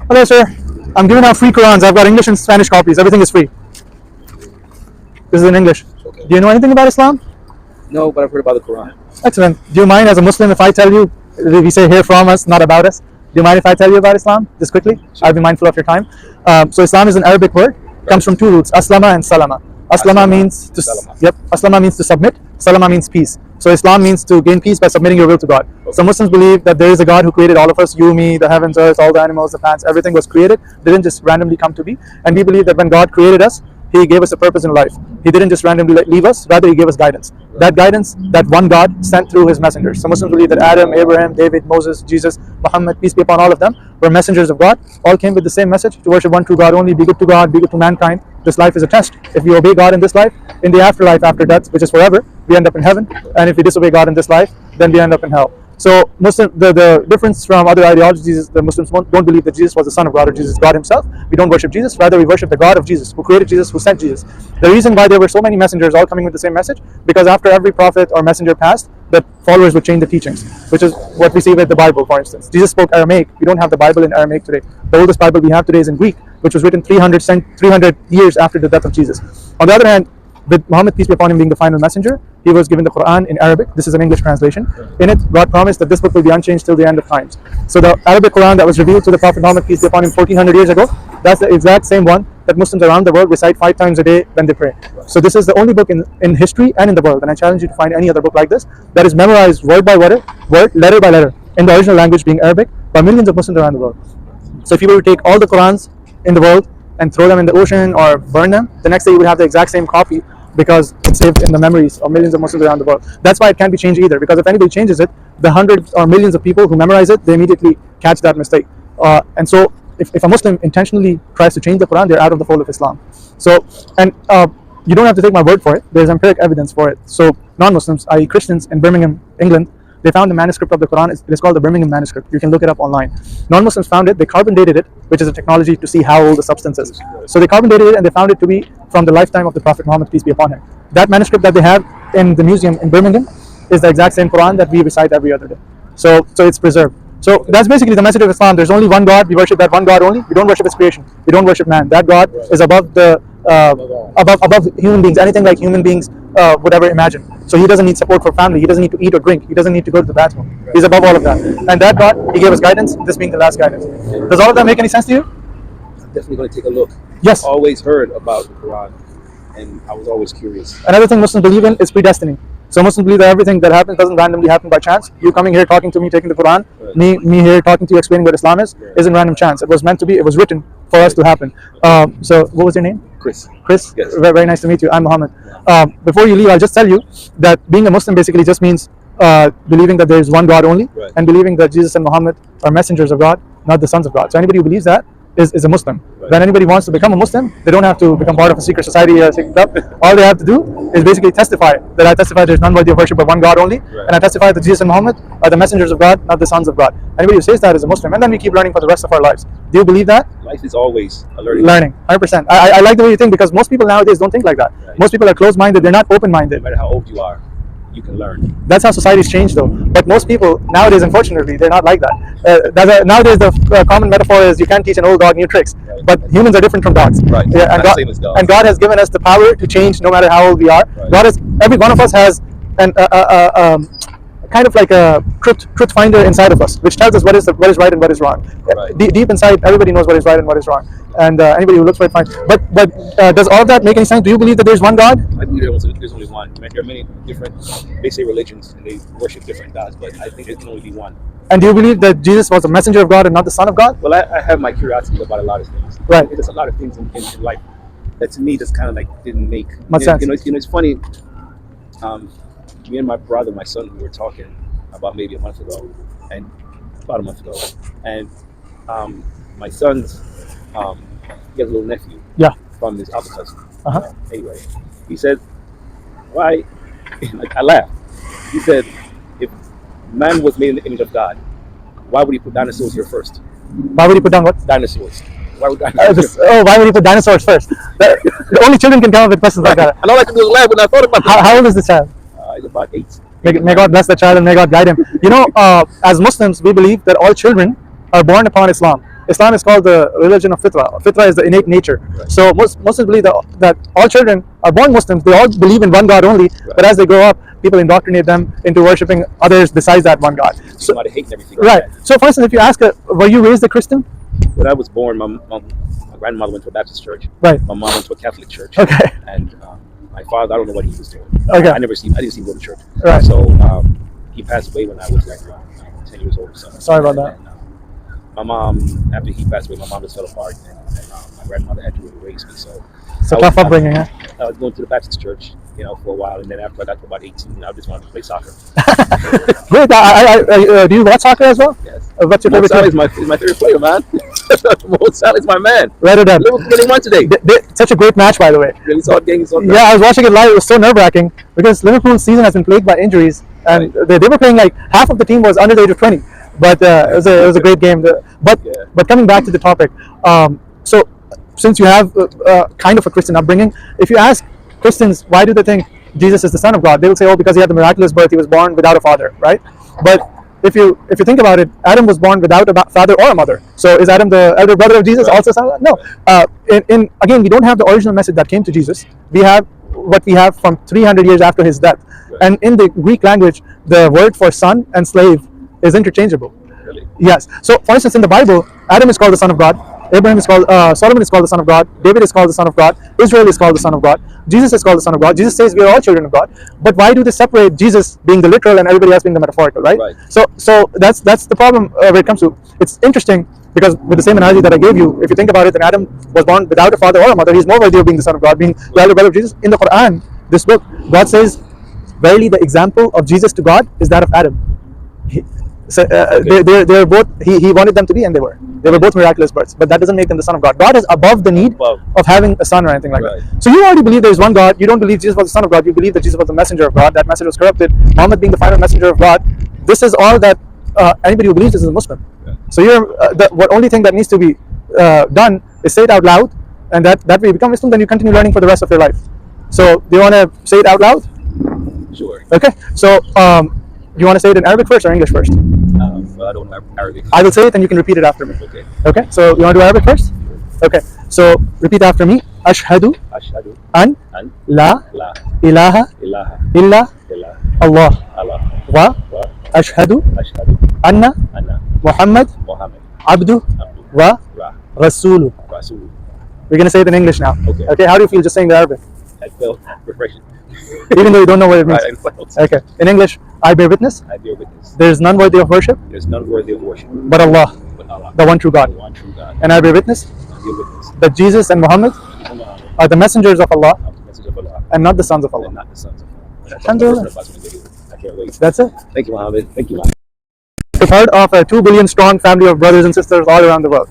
Hello, sir. I'm giving out free Qurans. I've got English and Spanish copies. Everything is free. This is in English. Okay. Do you know anything about Islam? No, but I've heard about the Quran. Excellent. Do you mind, as a Muslim, if I tell you, we say hear from us, not about us? Do you mind if I tell you about Islam, just quickly? Sure. I'll be mindful of your time. So Islam is an Arabic word. Comes from two roots, aslama and salama. Aslama means to Aslama means to submit. Salama means peace. So Islam means to gain peace by submitting your will to God. Okay. So Muslims believe that there is a God who created all of us, you, me, the heavens, earth, all the animals, the plants, everything was created. They didn't just randomly come to be. And we believe that when God created us, He gave us a purpose in life. He didn't just randomly leave us, rather He gave us guidance. That guidance, that one God sent through His messengers. So Muslims believe that Adam, Abraham, David, Moses, Jesus, Muhammad, peace be upon all of them, were messengers of God. All came with the same message, to worship one true God only, be good to God, be good to mankind. This life is a test. If we obey God in this life, in the afterlife after death, which is forever, we end up in heaven. And if we disobey God in this life, then we end up in hell. So the difference from other ideologies is the Muslims don't believe that Jesus was the Son of God or Jesus is God Himself. We don't worship Jesus, rather we worship the God of Jesus, who created Jesus, who sent Jesus. The reason why there were so many messengers all coming with the same message, because after every prophet or messenger passed, the followers would change the teachings, which is what we see with the Bible, for instance. Jesus spoke Aramaic. We don't have the Bible in Aramaic today. The oldest Bible we have today is in Greek, which was written 300 years after the death of Jesus. On the other hand, with Muhammad, peace be upon him, being the final messenger, he was given the Quran in Arabic. This is an English translation. In it, God promised that this book will be unchanged till the end of times. So the Arabic Quran that was revealed to the Prophet Muhammad, peace be upon him, 1400 years ago, that's the exact same one that Muslims around the world recite 5 times a day when they pray. So this is the only book in history and in the world, and I challenge you to find any other book like this that is memorized word by word, letter by letter, in the original language being Arabic, by millions of Muslims around the world. So if you were to take all the Qurans in the world and throw them in the ocean or burn them, the next day you would have the exact same copy, because it's saved in the memories of millions of Muslims around the world. That's why it can't be changed either, because if anybody changes it, the hundreds or millions of people who memorize it, they immediately catch that mistake. And so if a Muslim intentionally tries to change the Quran, they're out of the fold of Islam. So, and you don't have to take my word for it, there's empiric evidence for it. So non-Muslims, i.e. Christians in Birmingham, England, they found the manuscript of the Quran. It is called the Birmingham manuscript. You can look it up online. Non-Muslims found it, they carbon dated it, which is a technology to see how old the substance is. So they carbon dated it and they found it to be from the lifetime of the Prophet Muhammad, peace be upon him. That manuscript that they have in the museum in Birmingham is the exact same Quran that we recite every other day. So it's preserved. So that's basically the message of Islam. There's only one God. We worship that one God only. We don't worship His creation. We don't worship man. That God is above the above human beings. Anything like human beings would ever imagine. So He doesn't need support for family. He doesn't need to eat or drink. He doesn't need to go to the bathroom. He's above all of that. And that God, He gave us guidance. This being the last guidance. Does all of that make any sense to you? I'm definitely going to take a look. Yes. I've always heard about the Quran, and I was always curious. Another thing Muslims believe in is predestiny. So Muslims believe that everything that happens doesn't randomly happen by chance. You coming here talking to me, taking the Quran, me here talking to you, explaining what Islam is, isn't random chance. It was meant to be. It was written for us to happen. So what was your name? Chris. Chris? Yes. Very nice to meet you. I'm Muhammad. Before you leave, I'll just tell you that being a Muslim basically just means believing that there is one God only, and believing that Jesus and Muhammad are messengers of God, not the sons of God. So anybody who believes that is a Muslim. When anybody wants to become a Muslim, they don't have to become part of a secret society or a secret club. All they have to do is basically testify that I testify there is none worthy of worship but one God only, and I testify that Jesus and Muhammad are the messengers of God, not the sons of God. Anybody who says that is a Muslim, and then we keep learning for the rest of our lives. Do you believe that? Life is always a learning. Learning, 100%. I like the way you think, because most people nowadays don't think like that. Most people are closed-minded. They're not open-minded. No matter how old you are, you can learn. That's how society's changed, though. But most people nowadays, unfortunately, they're not like that. Nowadays, the common metaphor is you can't teach an old dog new tricks. But humans are different from dogs. Right. Yeah, and God has given us the power to change no matter how old we are. Every one of us has kind of like a truth finder inside of us, which tells us what is right and what is wrong. Deep inside, everybody knows what is right and what is wrong, and anybody who looks for it finds. But does all of that make any sense? Do you believe that there's one God? I believe there's only one. There are many different, they say religions, and they worship different gods, but I think there can only be one. And do you believe that Jesus was a messenger of God and not the Son of God? Well, I have my curiosity about a lot of things. Right. There's a lot of things in life that to me just kind of like didn't make much sense. It's funny. Me and my brother, my son, we were talking about maybe about a month ago, and my son's he has a little nephew. Yeah. From his other cousin. Anyway, he said, "Why?" Like, I laughed. He said, "If man was made in the image of God, why would he put dinosaurs here first?" Why would he put down what? Dinosaurs. Why would dinosaurs? Why would he put dinosaurs first? The only children can come up with questions like that. I know, like, it was laugh when I thought about that. How old is the child? He's about 8. May God bless the child and may God guide him. You know, as Muslims, we believe that all children are born upon Islam. Islam is called the religion of fitra. Fitra is the innate nature. Right. So Muslims believe that all children are born Muslims. They all believe in one God only. Right. But as they grow up, people indoctrinate them into worshiping others besides that one God. So, somebody hating everything. Right. So for instance, if you ask, were you raised a Christian? When I was born, my grandmother went to a Baptist church. Right. My mom went to a Catholic church. Okay. And my father, I don't know what he was doing. Okay. I didn't see him go to church. Right. So he passed away when I was like 10 years old or something. Sorry about that. And, my mom, after he passed away, my mom just fell apart, and my grandmother had to raise me. So tough upbringing, huh? I was going to the Baptist church, for a while, and then after I got to about 18, I just wanted to play soccer. Great. Do you watch soccer as well? Yes. What's your favorite Salah team? is my favorite player, man. Mo Salah is my man. Right or done. Liverpool getting one today. Such a great match, by the way. Really saw it game. Yeah, I was watching it live. It was so nerve-wracking because Liverpool's season has been plagued by injuries, and Right. they were playing like half of the team was under the age of 20. But it was a great game. But coming back to the topic, so since you have kind of a Christian upbringing, if you ask Christians why do they think Jesus is the Son of God, they will say, oh, because he had the miraculous birth, he was born without a father, right? But if you think about it, Adam was born without a father or a mother. So is Adam the elder brother of Jesus, Right. also son of God? No. Again, we don't have the original message that came to Jesus. We have what we have from 300 years after his death. Right. And in the Greek language, the word for son and slave is interchangeable. Really? Yes. So, for instance, in the Bible, Adam is called the son of God. Abraham is called, Solomon is called the son of God. David is called the son of God. Israel is called the son of God. Jesus is called the son of God. Jesus says we are all children of God. But why do they separate Jesus being the literal and everybody else being the metaphorical, right? Right. So that's the problem where it comes to. It's interesting because with the same analogy that I gave you, if you think about it, then Adam was born without a father or a mother. He's more worthy of being the son of God, being the elder brother of Jesus. In the Quran, this book, God says, verily the example of Jesus to God is that of Adam. They're both. He wanted them to be, and they were. They were both miraculous births, but that doesn't make them the son of God. God is above the need of having a son or anything like Right. that. So you already believe there is one God. You don't believe Jesus was the son of God. You believe that Jesus was the messenger of God. That message was corrupted. Muhammad being the final messenger of God. This is all that anybody who believes this is a Muslim. Yeah. So you're the only thing that needs to be done is say it out loud, and that way you become Muslim. Then you continue learning for the rest of your life. So do you want to say it out loud? Sure. Okay. So you want to say it in Arabic first or English first? Well, I don't know Arabic. I will say it and you can repeat it after me. Okay. Okay, so you want to do Arabic first? Okay, so repeat after me. Ashhadu Ashhadu an an la la ilaha ilaha illa illa Allah Allah wa wa ashhadu ashhadu anna anna Muhammad Muhammad abdu abdu wa ra rasulu. rasul. We're going to say it in English now. Okay. Okay, how do you feel just saying the Arabic? I felt refreshing. Even though you don't know what it means. I felt. Okay, in English, I bear witness. I bear witness. There is none worthy of worship There's none worthy of worship but Allah, but Allah, the one true the God. one true God. And I bear witness I bear witness. that Jesus and Muhammad And Muhammad are the messengers of Allah are the message of Allah and not the sons of and Allah. not the sons of Allah. Alhamdulillah. I can't wait. That's it. Thank you, Muhammad. Thank you, Muhammad. We're part of a 2 billion strong family of brothers and sisters all around the world.